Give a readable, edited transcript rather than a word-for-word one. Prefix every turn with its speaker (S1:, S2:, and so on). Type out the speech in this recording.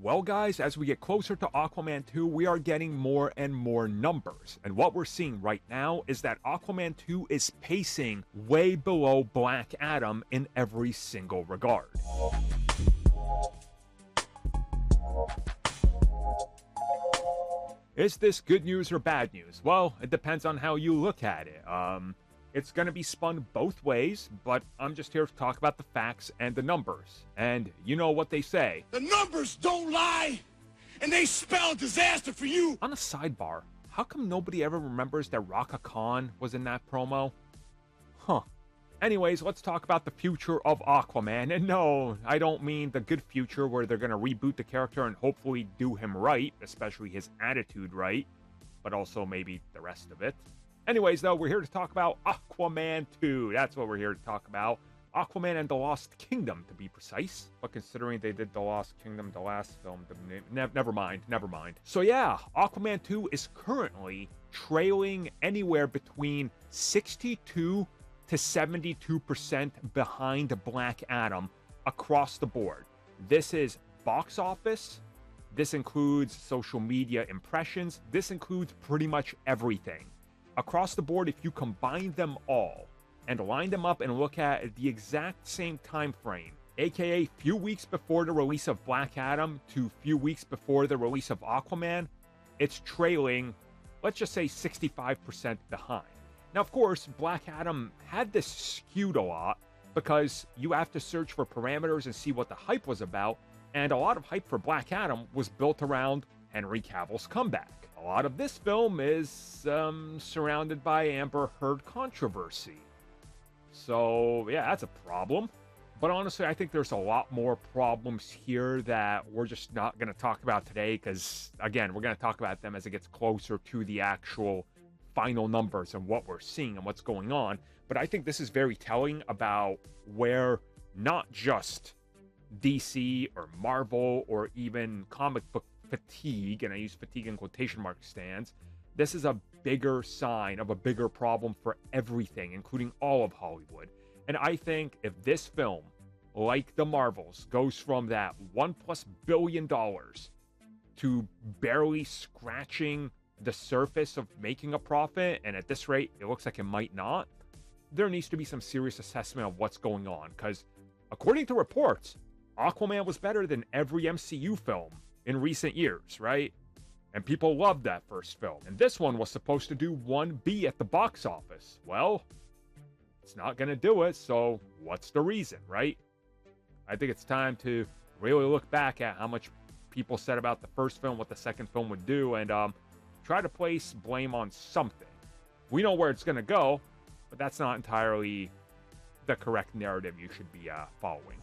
S1: Well, guys, as we get closer to Aquaman 2, we are getting more and more numbers. And what we're seeing right now is that Aquaman 2 is pacing way below Black Adam in every single regard. Is this good news or bad news? Well, it depends on how you look at it. It's going to be spun both ways, but I'm just here to talk about the facts and the numbers. And you know what they say.
S2: The numbers don't lie, and they spell disaster for you.
S1: On a sidebar, how come nobody ever remembers that Raka Khan was in that promo? Huh. Anyways, let's talk about the future of Aquaman. And no, I don't mean the good future where they're going to reboot the character and hopefully do him right, especially his attitude right, but also maybe the rest of it. Anyways, though, we're here to talk about Aquaman 2. That's what we're here to talk about. Aquaman and the Lost Kingdom, to be precise. But considering they did the Lost Kingdom, the last film, never mind. So yeah, Aquaman 2 is currently trailing anywhere between 62 to 72% behind Black Adam across the board. This is box office. This includes social media impressions. This includes pretty much everything. Across the board, if you combine them all and line them up and look at the exact same time frame, aka few weeks before the release of Black Adam to few weeks before the release of Aquaman, it's trailing, let's just say 65% behind. Now, of course, Black Adam had this skewed a lot because you have to search for parameters and see what the hype was about, and a lot of hype for Black Adam was built around Henry Cavill's comeback. A lot of this film is surrounded by Amber Heard controversy. So, yeah, that's a problem. But honestly, I think there's a lot more problems here that we're just not going to talk about today because, again, we're going to talk about them as it gets closer to the actual final numbers and what we're seeing and what's going on. But I think this is very telling about where not just DC or Marvel or even comic book fatigue, and I use fatigue in quotation mark stands, this is a bigger sign of a bigger problem for everything, including all of Hollywood. And I think if this film, like the Marvels, goes from that $1+ billion to barely scratching the surface of making a profit, and at this rate, it looks like it might not, there needs to be some serious assessment of what's going on. Because according to reports, Aquaman was better than every MCU film in recent years, right? And people loved that first film. And this one was supposed to do 1B at the box office. Well, it's not going to do it, so what's the reason, right? I think it's time to really look back at how much people said about the first film, what the second film would do, and try to place blame on something. We know where it's going to go, but that's not entirely the correct narrative you should be following.